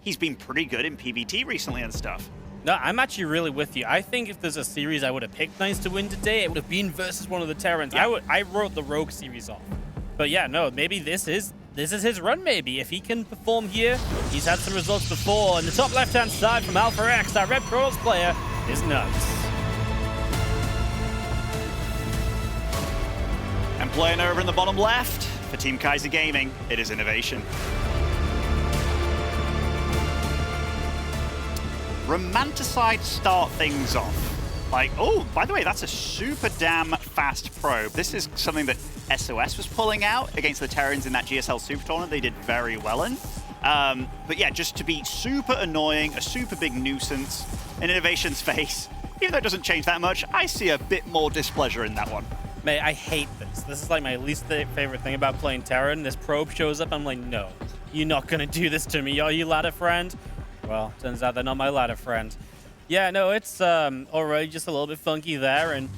he's been pretty good in PvT recently and stuff. No, I'm actually really with you. I think if there's a series I would have picked Nice to win today, it would have been versus one of the Terrans. Yeah. I wrote the Rogue series off. But yeah, no, maybe this is his run, maybe. If he can perform here, he's had some results before. And the top left-hand side from Alpha X, that Red Protoss player, is nuts. And playing over in the bottom left, for Team Kaiser Gaming, it is INnoVation. Romanticide start things off. Like, oh, by the way, that's a super damn fast probe. This is something that SOS was pulling out against the Terrans in that GSL Super Tournament. They did very well in. But yeah, just to be super annoying, a super big nuisance in INnoVation's face, even though it doesn't change that much, I see a bit more displeasure in that one. Mate, I hate this. This is like my least favorite thing about playing Terran. This probe shows up, I'm like, no, you're not gonna do this to me, are you, ladder friend? Well, turns out they're not my ladder friend. Yeah, no, it's already just a little bit funky there, and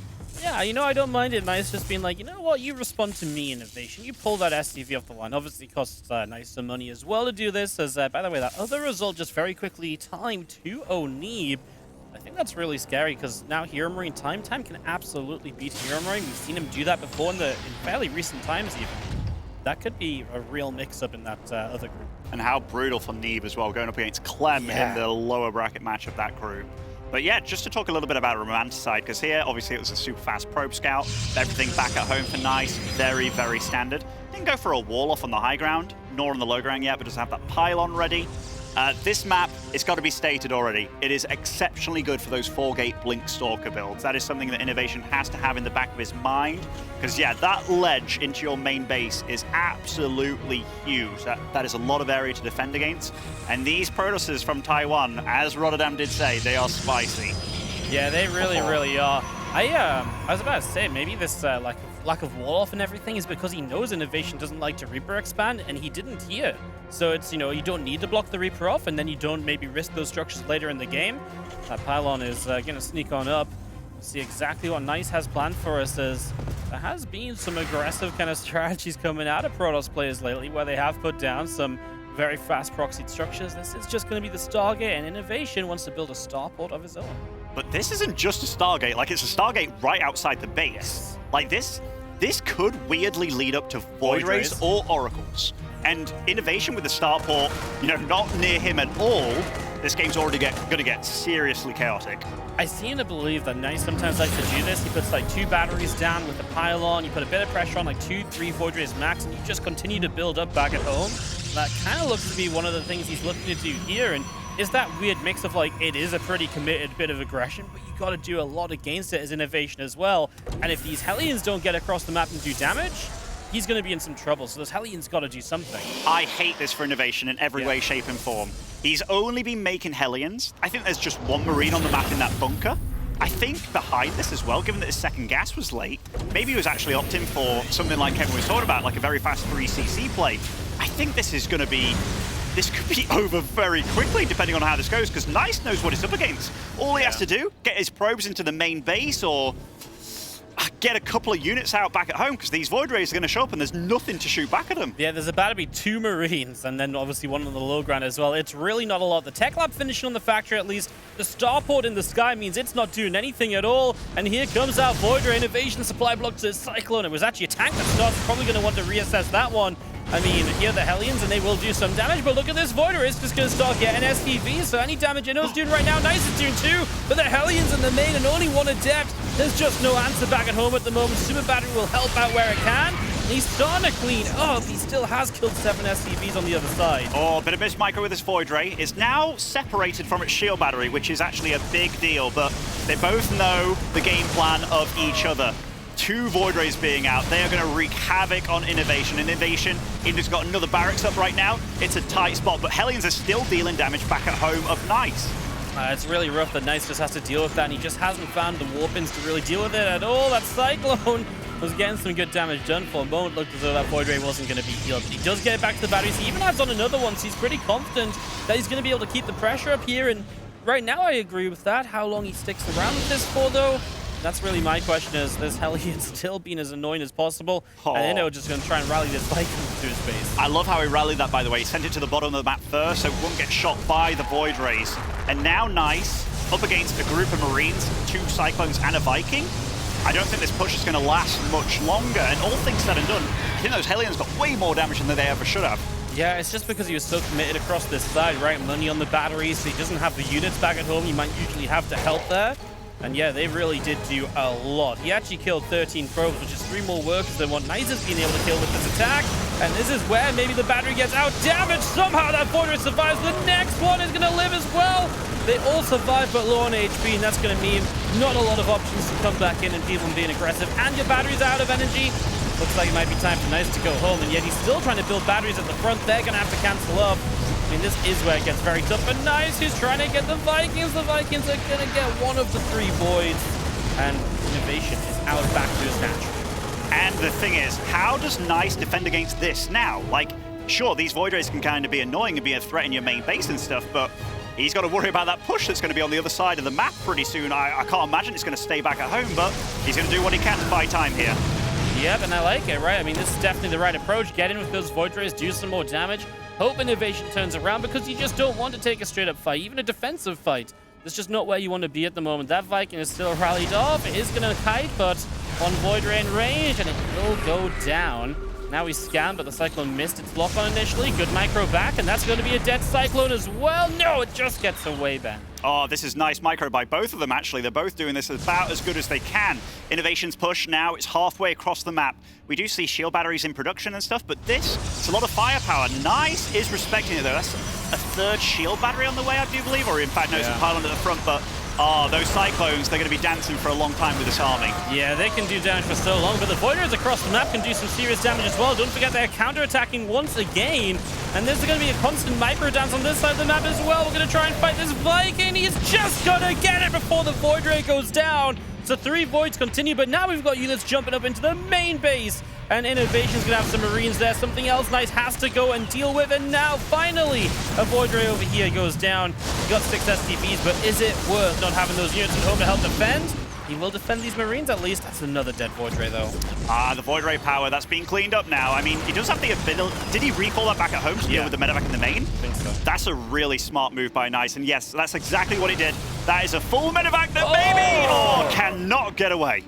yeah, you know, I don't mind it. Nice just being like, you know what, you respond to me, INnoVation. You pull that SCV off the line. Obviously, it costs Nice some money as well to do this, as, by the way, that other result just very quickly timed 2-0 Neeb. I think that's really scary, because now Hero Marine time can absolutely beat Hero Marine. We've seen him do that before in fairly recent times, even. That could be a real mix-up in that other group. And how brutal for Neeb as well, going up against Clem in the lower bracket match of that group. But yeah, just to talk a little bit about Romanticide, because here, obviously, it was a super fast probe scout. Everything back at home for Nice, very, very standard. Didn't go for a wall off on the high ground, nor on the low ground yet, but doesn't have that pylon ready. This map, it's got to be stated already, it is exceptionally good for those 4-gate Blink Stalker builds. That is something that INnoVation has to have in the back of his mind, because yeah, that ledge into your main base is absolutely huge. That is a lot of area to defend against, and these Protosses from Taiwan, as Rotterdam did say, they are spicy. Yeah, they really, really are. I was about to say, maybe this lack of wall off and everything is because he knows INnoVation doesn't like to Reaper expand, and he didn't here. So it's, you know, you don't need to block the Reaper off, and then you don't maybe risk those structures later in the game. That pylon is going to sneak on up. We'll see exactly what Nice has planned for us, as there has been some aggressive kind of strategies coming out of Protoss players lately, where they have put down some very fast proxied structures. This is just going to be the Stargate, and INnoVation wants to build a starport of his own. But this isn't just a Stargate, like it's a Stargate right outside the base. Yes. Like this could weirdly lead up to Void Rays or Oracles. And INnoVation with the starport, you know, not near him at all, this game's already going to get seriously chaotic. I seem to believe that Nice sometimes likes to do this. He puts like 2 batteries down with the pylon, you put a bit of pressure on like 2-3 Void Rays max, and you just continue to build up back at home. That kind of looks to be one of the things he's looking to do here, and is that weird mix of like, it is a pretty committed bit of aggression, but you got to do a lot against it as INnoVation as well. And if these Hellions don't get across the map and do damage, he's going to be in some trouble. So those Hellions got to do something. I hate this for INnoVation in every way, shape, and form. He's only been making Hellions. I think there's just 1 Marine on the map in that bunker. I think behind this as well, given that his second gas was late, maybe he was actually opting for something like Kevin was talking about, like a very fast 3cc play. I think this is going to be... This could be over very quickly, depending on how this goes, because Nice knows what it's up against. All he has to do, get his probes into the main base, or get a couple of units out back at home, because these Void Rays are going to show up and there's nothing to shoot back at them. Yeah, there's about to be 2 Marines, and then obviously 1 on the low ground as well. It's really not a lot. The Tech Lab finishing on the factory at least. The starport in the sky means it's not doing anything at all. And here comes out Void Ray, INnoVation supply block to Cyclone. It was actually a tank that starts. Probably going to want to reassess that one. I mean, here are the Hellions, and they will do some damage, but look at this Void Ray. It's just going to start getting SCVs, so any damage Inno's doing right now, Nice is doing 2, but the Hellions in the main and only 1 adept. There's just no answer back at home at the moment. Super Battery will help out where it can. And he's starting to clean up. He still has killed 7 SCVs on the other side. Oh, bit of miss micro with this Void Ray. Is now separated from its shield battery, which is actually a big deal, but they both know the game plan of each other. 2 Void Rays being out, they are going to wreak havoc on INnoVation. Inno's got another barracks up right now. It's a tight spot, but Hellions are still dealing damage back at home of Nice. It's really rough that Nice just has to deal with that, and he just hasn't found the warpins to really deal with it at all. That Cyclone was getting some good damage done. For a moment, looked as though that Void Ray wasn't going to be healed, but he does get it back to the batteries. He even adds on another one, so he's pretty confident that he's going to be able to keep the pressure up here, and right now I agree with that. How long he sticks around with this for, though, that's really my question, is this Hellion still being as annoying as possible? And Inno just going to try and rally this Viking to his base. I love how he rallied that, by the way. He sent it to the bottom of the map first, so it wouldn't get shot by the Void Rays. And now Nice, up against a group of Marines, 2 Cyclones and a Viking. I don't think this push is going to last much longer. And all things said and done, I think those Hellions got way more damage than they ever should have. Yeah, it's just because he was so committed across this side, right? Money on the batteries, so he doesn't have the units back at home. He might usually have to help there. And yeah, they really did do a lot. He actually killed 13 probes, which is 3 more workers than what Nice has been able to kill with this attack. And this is where maybe the battery gets out damaged. Somehow that Void Ray survives. The next one is going to live as well. They all survive but low on HP, and that's going to mean not a lot of options to come back in and people being aggressive. And your battery's out of energy. Looks like it might be time for Nice to go home, and yet he's still trying to build batteries at the front. They're going to have to cancel up. I mean, this is where it gets very tough for Nice, who's trying to get the Vikings. The Vikings are going to get one of the 3 voids, and INnoVation is out back to his natural. And the thing is, how does Nice defend against this now? Like, sure, these Void Rays can kind of be annoying and be a threat in your main base and stuff, but he's got to worry about that push that's going to be on the other side of the map pretty soon. I can't imagine it's going to stay back at home, but he's going to do what he can to buy time here. Yep, and I like it, right? I mean, this is definitely the right approach. Get in with those Void Rays, do some more damage. Hope INnoVation turns around, because you just don't want to take a straight-up fight, even a defensive fight. That's just not where you want to be at the moment. That Viking is still rallied off. It is going to kite, but on Void Ray in range, and it will go down. Now we scan, but the Cyclone missed its lock-on initially. Good micro back, and that's going to be a dead Cyclone as well. No, it just gets away back. Oh, this is nice micro by both of them, actually. They're both doing this about as good as they can. INnoVation's push now, it's halfway across the map. We do see shield batteries in production and stuff, but it's a lot of firepower. Nice is respecting it, though. That's a 3rd shield battery on the way, I do believe, or in fact, no, some pylon at the front, but those Cyclones, they're going to be dancing for a long time with this army. Yeah, they can do damage for so long, but the Void Rays across the map can do some serious damage as well. Don't forget they're counter-attacking once again, and there's going to be a constant micro dance on this side of the map as well. We're going to try and fight this Viking. He's just going to get it before the Void Ray goes down. So 3 Voids continue, but now we've got units jumping up into the main base, and INnoVation's going to have some Marines there. Something else Nice has to go and deal with, and now finally a Void Ray over here goes down. He got 6 STPs, but is it worth not having those units at home to help defend? He will defend these Marines at least. That's another dead Void Ray, though. The Void Ray power, that's being cleaned up now. I mean, he does have the ability. Did he recall that back at home to deal with the medevac in the main? I think so. That's a really smart move by Nice, and yes, that's exactly what he did. That is a full medevac that cannot get away.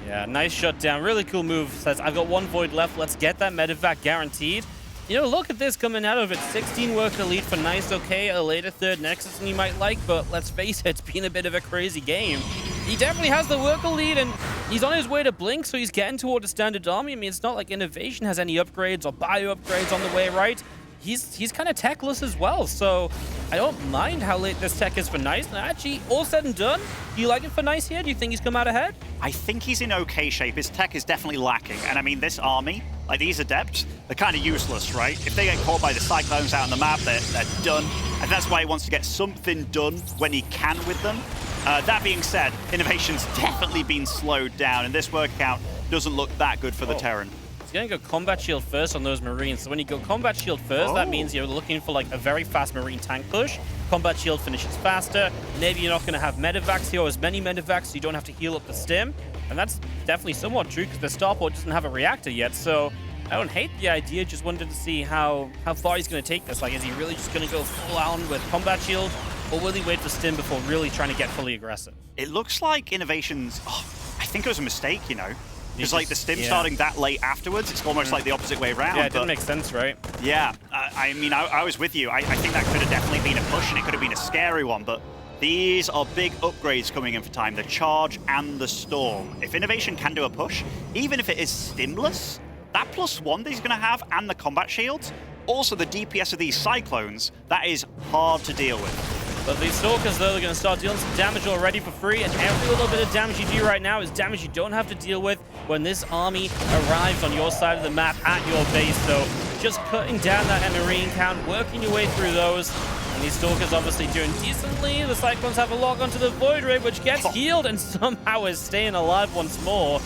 Yeah, nice shutdown. Really cool move. Says, I've got 1 Void left. Let's get that medevac guaranteed. You know, look at this coming out of it. 16 worker lead for Nice. Okay, a later 3rd Nexus than you might like, but let's face it, it's been a bit of a crazy game. He definitely has the worker lead, and he's on his way to Blink, so he's getting toward a standard army. I mean, it's not like INnoVation has any upgrades or bio upgrades on the way, right? He's kind of techless as well, so I don't mind how late this tech is for Nice. And actually, all said and done, do you like it for Nice here? Do you think he's come out ahead? I think he's in okay shape. His tech is definitely lacking, and I mean, this army, like these Adepts, they're kind of useless, right? If they get caught by the Cyclones out on the map, they're done, and that's why he wants to get something done when he can with them. That being said, INnoVation's definitely been slowed down, and this word count doesn't look that good for the Terran. He's going to go Combat Shield first on those Marines. So when you go Combat Shield first, that means you're looking for like a very fast Marine tank push. Combat Shield finishes faster. Maybe you're not going to have medevacs here or as many medevacs, so you don't have to heal up the stim. And that's definitely somewhat true because the starport doesn't have a reactor yet. So I don't hate the idea, just wanted to see how far he's going to take this. Like, is he really just going to go full on with Combat Shield, or will he wait for stim before really trying to get fully aggressive? It looks like INnoVation's... I think it was a mistake, you know? Because like the stim starting that late afterwards, it's almost like the opposite way around. Yeah, it didn't make sense, right? Yeah, I mean, I was with you. I think that could have definitely been a push, and it could have been a scary one, but these are big upgrades coming in for time, the Charge and the Storm. If INnoVation can do a push, even if it is stimless, that +1 that he's going to have, and the combat shields, also the DPS of these Cyclones, that is hard to deal with. But these Stalkers, though, they're going to start dealing some damage already for free, and every little bit of damage you do right now is damage you don't have to deal with when this army arrives on your side of the map at your base. So just cutting down that Marine count, working your way through those. And these Stalkers obviously doing decently. The Cyclones have a lock onto the Void Ray, which gets healed and somehow is staying alive once more.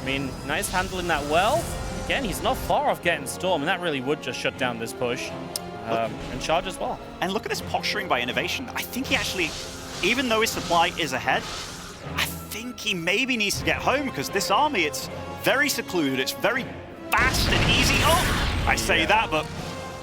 I mean, nice handling that well. Again, he's not far off getting Storm, and that really would just shut down this push. And Charge as well. And look at this posturing by INnoVation. I think he actually, even though his supply is ahead, I think he maybe needs to get home because this army, it's very secluded, it's very fast and easy. Oh, I say that, but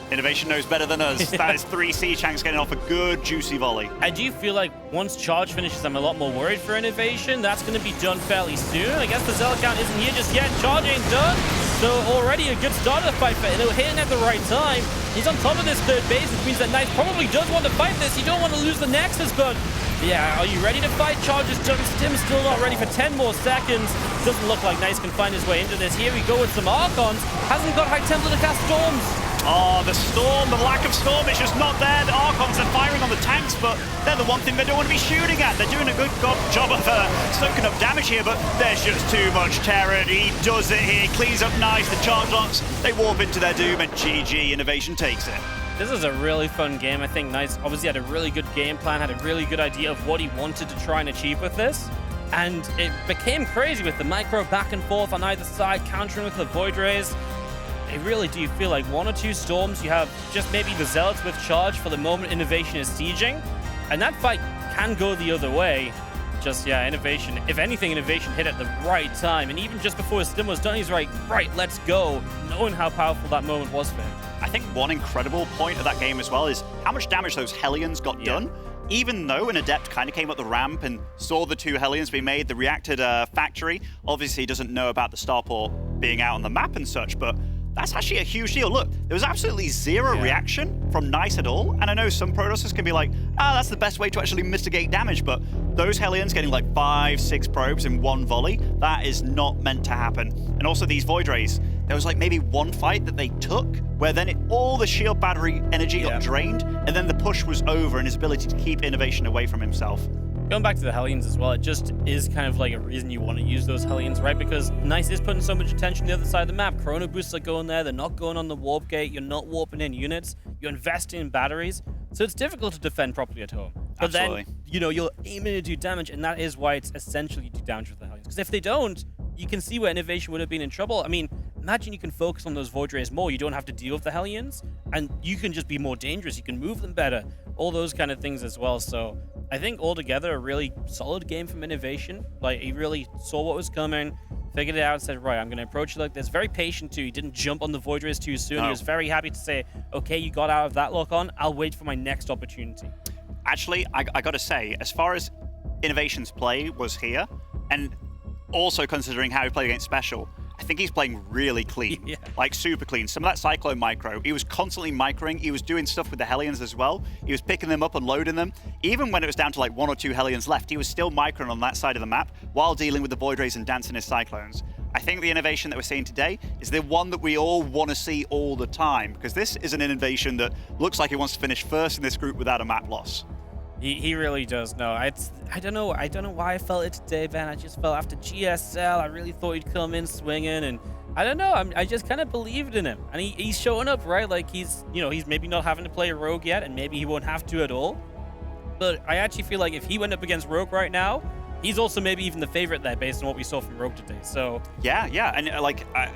INnoVation knows better than us. That is 3 Siege Tanks getting off a good, juicy volley. I do feel like once charge finishes, I'm a lot more worried for INnoVation. That's going to be done fairly soon. I guess the Zealot count isn't here just yet. Charge ain't done. So already a good start of the fight for Inno, hitting at the right time. He's on top of this third base, which means that Knight probably does want to fight this. You don't want to lose the Nexus, but yeah, are you ready to fight? Charge is done. Stim's still not ready for 10 more seconds. Doesn't look like Knight can find his way into this. Here we go with some Archons. Hasn't got High Templar to cast Storms. Oh, the Storm, the lack of Storm is just not there. The Archons are firing on the tanks, but they're the one thing they don't want to be shooting at. They're doing a good job of soaking up damage here, but there's just too much terror. He does it here, cleans up nice. The Charge Locks, they warp into their doom, and GG, INnoVation takes it. This is a really fun game. I think Knights obviously had a really good game plan, had a really good idea of what he wanted to try and achieve with this. And it became crazy with the micro back and forth on either side, countering with the Void Rays. I really do feel like 1 or 2 Storms, you have just maybe the Zealots with charge for the moment INnoVation is sieging, and that fight can go the other way. Just, yeah, INnoVation, if anything, INnoVation hit at the right time, and even just before his stim was done, he's right, let's go, knowing how powerful that moment was for him. I think one incredible point of that game as well is how much damage those Hellions got done. Even though an Adept kind of came up the ramp and saw the 2 Hellions being made, the reacted factory obviously doesn't know about the starport being out on the map and such, but that's actually a huge deal. Look, there was absolutely zero reaction from Nice at all. And I know some Protosses can be like, that's the best way to actually mitigate damage. But those Hellions getting like 5, 6 probes in 1 volley, that is not meant to happen. And also these Void Rays, there was like maybe 1 fight that they took where then all the shield battery energy got drained. And then the push was over and his ability to keep INnoVation away from himself. Going back to the Hellions as well, it just is kind of like a reason you want to use those Hellions, right? Because Nice is putting so much attention on the other side of the map. Chrono Boosts are going there. They're not going on the Warp Gate. You're not warping in units. You're investing in batteries. So it's difficult to defend properly at home. But then, you know, you're aiming to do damage, and that is why it's essential you do damage with the Hellions. Because if they don't, you can see where INnoVation would have been in trouble. I mean, imagine you can focus on those Void Rays more. You don't have to deal with the Hellions, and you can just be more dangerous. You can move them better. All those kind of things as well. So I think altogether a really solid game from INnoVation. Like, he really saw what was coming, figured it out, and said, right, I'm going to approach it like this. Very patient, too. He didn't jump on the Void Rays too soon. He was very happy to say, okay, you got out of that lock on. I'll wait for my next opportunity. Actually, I got to say, as far as INnoVation's play was here, and also considering how he played against Special, I think he's playing really clean, like super clean. Some of that Cyclone micro, he was constantly microing. He was doing stuff with the Hellions as well. He was picking them up and loading them. Even when it was down to like 1 or 2 Hellions left, he was still microing on that side of the map while dealing with the Void Rays and dancing his Cyclones. I think the INnoVation that we're seeing today is the one that we all want to see all the time, because this is an INnoVation that looks like he wants to finish first in this group without a map loss. He really does. No, I don't know why I felt it today, Ben. I just felt after GSL, I really thought he'd come in swinging, and I don't know. I just kind of believed in him, and he's showing up, right? Like he's maybe not having to play a Rogue yet, and maybe he won't have to at all. But I actually feel like if he went up against Rogue right now, he's also maybe even the favorite there based on what we saw from Rogue today. So yeah, and like I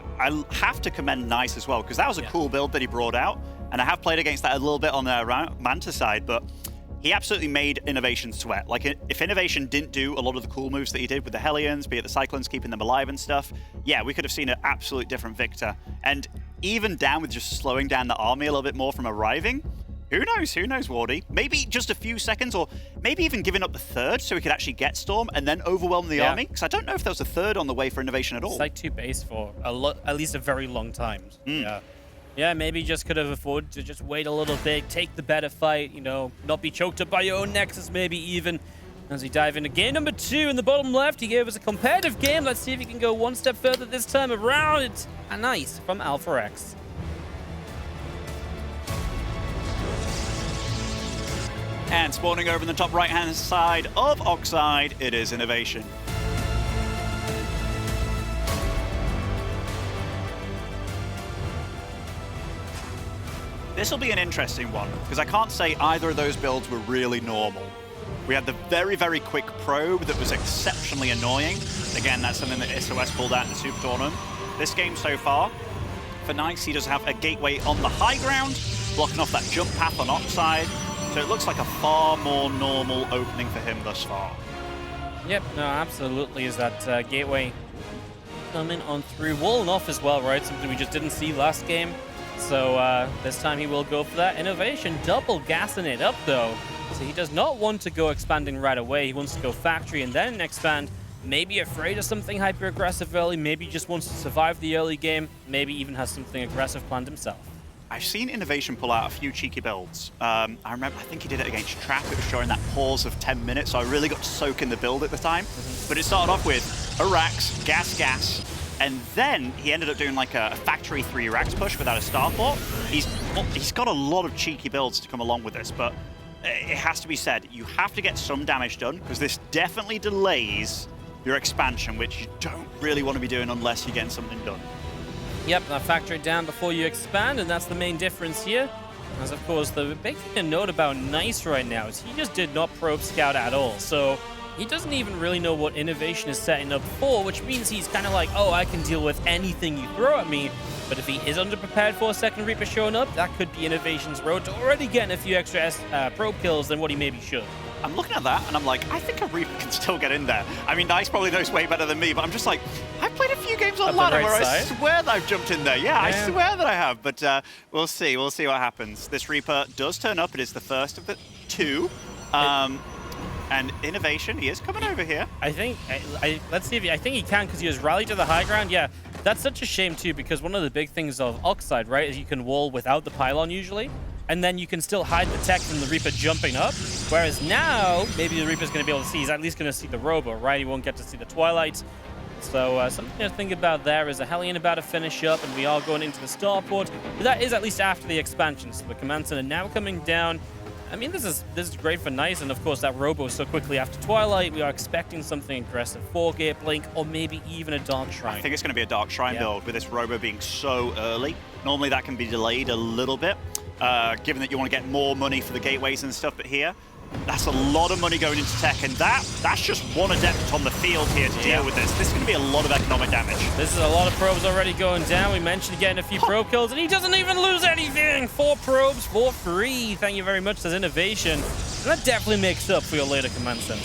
have to commend Nice as well, because that was a cool build that he brought out, and I have played against that a little bit on the Manta side, but he absolutely made INnoVation sweat. Like, if INnoVation didn't do a lot of the cool moves that he did with the Hellions, be it the Cyclones keeping them alive and stuff, yeah, we could have seen an absolute different Victor. And even down with just slowing down the army a little bit more from arriving, who knows, Wardy? Maybe just a few seconds, or maybe even giving up the 3rd so we could actually get Storm and then overwhelm the army? Because I don't know if there was a 3rd on the way for INnoVation at all. It's like 2 base for at least a very long time. Yeah, maybe just could have afforded to just wait a little bit, take the better fight, not be choked up by your own Nexus maybe even. As we dive into game number 2 in the bottom left, he gave us a competitive game. Let's see if he can go one step further this time around. It's a nice from Alpha X. And spawning over in the top right-hand side of Oxide, it is INnoVation. This will be an interesting one, because I can't say either of those builds were really normal. We had the very, very quick probe that was exceptionally annoying. Again, that's something that SOS pulled out in the Super Tournament. This game so far, for Nice, he does have a gateway on the high ground, blocking off that jump path on Oxide. So it looks like a far more normal opening for him thus far. Yep, no, absolutely is that gateway coming on through. Walling off as well, right? Something we just didn't see last game. So this time he will go for that INnoVation, double gassing it up though. So he does not want to go expanding right away. He wants to go factory and then expand. Maybe afraid of something hyper-aggressive early. Maybe just wants to survive the early game. Maybe even has something aggressive planned himself. I've seen INnoVation pull out a few cheeky builds. I think he did it against Trap. It was showing that pause of 10 minutes, so I really got to soak in the build at the time. But it started off with Arax, gas, and then he ended up doing like a factory 3 Arax push without a starport. He's got a lot of cheeky builds to come along with this, but it has to be said, you have to get some damage done, because this definitely delays your expansion, which you don't really want to be doing unless you're getting something done. Yep, that factor it down before you expand, and that's the main difference here. As of course, the big thing to note about Nice right now is he just did not probe scout at all. So he doesn't even really know what INnoVation is setting up for, which means he's kind of like, oh, I can deal with anything you throw at me. But if he is underprepared for a second Reaper showing up, that could be INnoVation's road to already getting a few extra probe kills than what he maybe should. I'm looking at that and I'm like, I think a Reaper can still get in there. I mean, Nice probably knows way better than me, but I'm just like, I've played a few games on ladder where I swear that I've jumped in there. Yeah, I swear that I have, but we'll see what happens. This Reaper does turn up. It is the first of the 2. And INnoVation, he is coming over here. I think, let's see if I think he can, because he was rallied to the high ground. Yeah, that's such a shame too, because one of the big things of Oxide, right, is you can wall without the pylon usually. And then you can still hide the tech from the Reaper jumping up. Whereas now, maybe the Reaper's going to be able to see, he's at least going to see the Robo, right? He won't get to see the Twilight. So something to think about there is a Hellion about to finish up, and we are going into the starport. But that is at least after the expansion. So the Command Center now coming down. I mean, this is great for Nice, and of course that Robo so quickly after Twilight. We are expecting something aggressive, 4-gate Blink, or maybe even a Dark Shrine. I think it's going to be a Dark Shrine build with this Robo being so early. Normally that can be delayed a little bit. Given that you want to get more money for the gateways and stuff, but here, that's a lot of money going into tech, and that's just one adept on the field here to deal with this. This is going to be a lot of economic damage. This is a lot of probes already going down. We mentioned getting a few probe kills, and he doesn't even lose anything. 4 probes for free. Thank you very much, says INnoVation. And that definitely makes up for your later Command Center.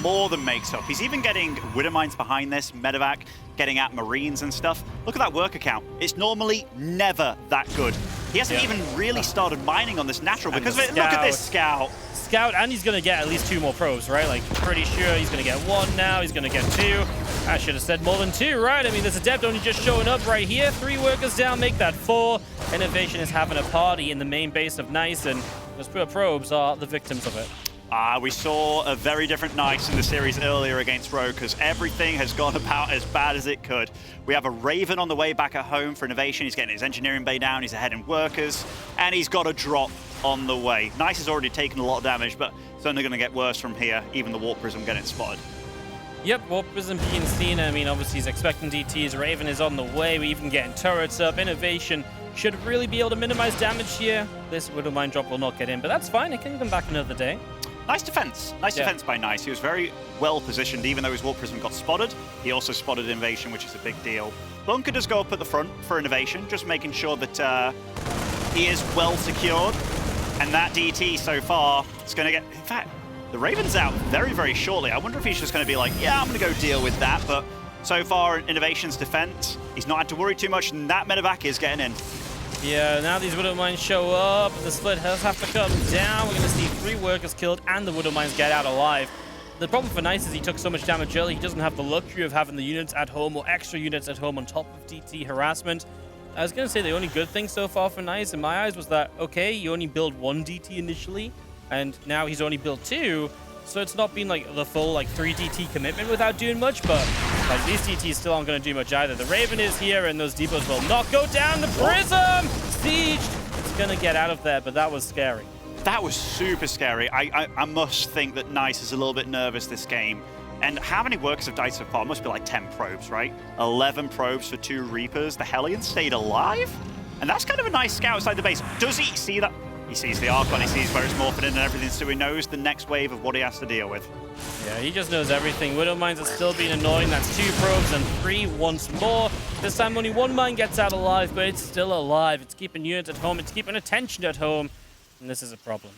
More than makes up. He's even getting Widowmines behind this, Medevac, getting at Marines and stuff. Look at that worker count. It's normally never that good. He hasn't even really started mining on this natural because of it. Look at this scout. And he's going to get at least 2 more probes, right? Like, pretty sure he's going to get 1 now. He's going to get 2. I should have said more than 2, right? I mean, there's Adept only just showing up right here. 3 workers down, make that 4. INnoVation is having a party in the main base of Nice, and those probes are the victims of it. We saw a very different Nice in the series earlier against Rogue, because everything has gone about as bad as it could. We have a Raven on the way back at home for INnoVation. He's getting his engineering bay down, he's ahead in workers, and he's got a drop on the way. Nice has already taken a lot of damage, but it's only going to get worse from here, even the Warp Prism getting spotted. Yep, Warp Prism being seen. I mean, obviously he's expecting DTs. Raven is on the way. We're even getting turrets up. INnoVation should really be able to minimize damage here. This Widowmine drop will not get in, but that's fine. It can come back another day. Nice defense. Nice defense by Nice. He was very well positioned, even though his Warp Prism got spotted. He also spotted INnoVation, which is a big deal. Bunker does go up at the front for INnoVation, just making sure that he is well secured. And that DT so far is going to get... In fact, the Raven's out very, very shortly. I wonder if he's just going to be like, yeah, I'm going to go deal with that. But so far, INnoVation's defense, he's not had to worry too much, and that Medevac is getting in. Yeah, now these Widowmines show up. The split does have to come down. We're going to see 3 workers killed and the Widowmines get out alive. The problem for Nice is he took so much damage early, he doesn't have the luxury of having the units at home or extra units at home on top of DT harassment. I was going to say the only good thing so far for Nice in my eyes was that, okay, you only build 1 DT initially, and now he's only built 2. So it's not been like the full 3 DT commitment without doing much, but like these DTs still aren't going to do much either. The Raven is here, and those depots will not go down. The Prism sieged. It's going to get out of there, but that was scary. That was super scary. I must think that Nice is a little bit nervous this game. And how many workers have died so far? It must be like 10 probes, right? 11 probes for 2 Reapers. The Hellion stayed alive? And that's kind of a nice scout outside the base. Does he see that? He sees the Archon, he sees where it's morphing in and everything, so he knows the next wave of what he has to deal with. Yeah, he just knows everything. Widowmines are still being annoying. That's 2 probes and 3 once more. This time only 1 mine gets out alive, but it's still alive. It's keeping units at home. It's keeping attention at home. And this is a problem.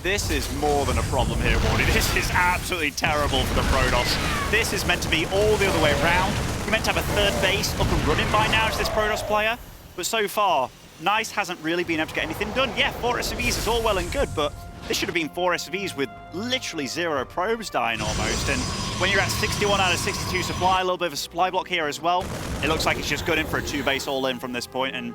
This is more than a problem here, Wardy. This is absolutely terrible for the Protoss. This is meant to be all the other way around. You're meant to have a third base up and running by now as this Protoss player. But so far, Nice hasn't really been able to get anything done. Yeah, 4 SCVs is all well and good, but this should have been 4 SCVs with literally 0 probes dying almost. And when you're at 61 out of 62 supply, a little bit of a supply block here as well, it looks like it's just going in for a 2-base all-in from this point, and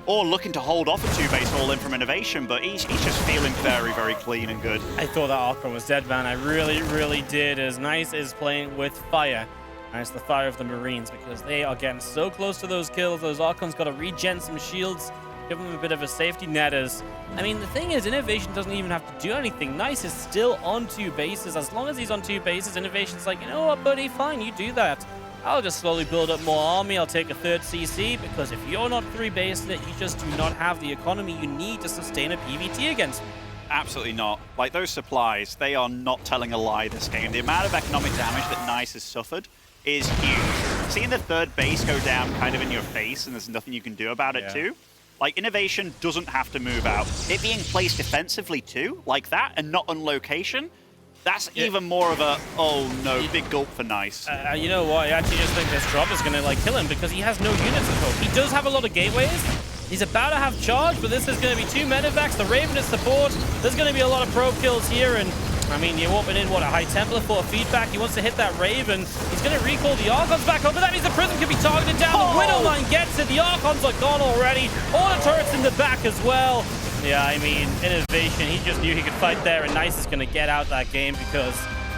or looking to hold off a 2-base all-in from INnoVation, but he's just feeling very, very clean and good. I thought that Archon was dead, man. I really, really did. As Nice is playing with fire. And it's the fire of the Marines, because they are getting so close to those kills. Those Archons got to regen some shields, give them a bit of a safety net. As I mean, the thing is, INnoVation doesn't even have to do anything. Nice is still on 2 bases. As long as he's on 2 bases, INnoVation's like, you know what, buddy, fine, you do that. I'll just slowly build up more army. I'll take a 3rd CC, because if you're not 3-basing it, you just do not have the economy you need to sustain a PvT against me. Absolutely not. Like, those supplies, they are not telling a lie this game. The amount of economic damage that Nice has suffered is huge. Seeing the 3rd base go down kind of in your face and there's nothing you can do about it too. Like, INnoVation doesn't have to move out. It being placed defensively too, like that, and not on location, that's even more of a, oh no, big gulp for Nice. You know what, I actually just think this drop is going to like kill him, because he has no units at all. He does have a lot of gateways. He's about to have charge, but this is going to be 2 medevacs. The Raven is support. There's going to be a lot of probe kills here, and I mean, you're opening in, what, a High Templar for a feedback. He wants to hit that Raven. He's going to recall the Archons back up, but that means the Prism can be targeted down. The Widow line gets it. The Archons are gone already. All the turrets in the back as well. Yeah, I mean, INnoVation, he just knew he could fight there, and Nice is going to get out that game, because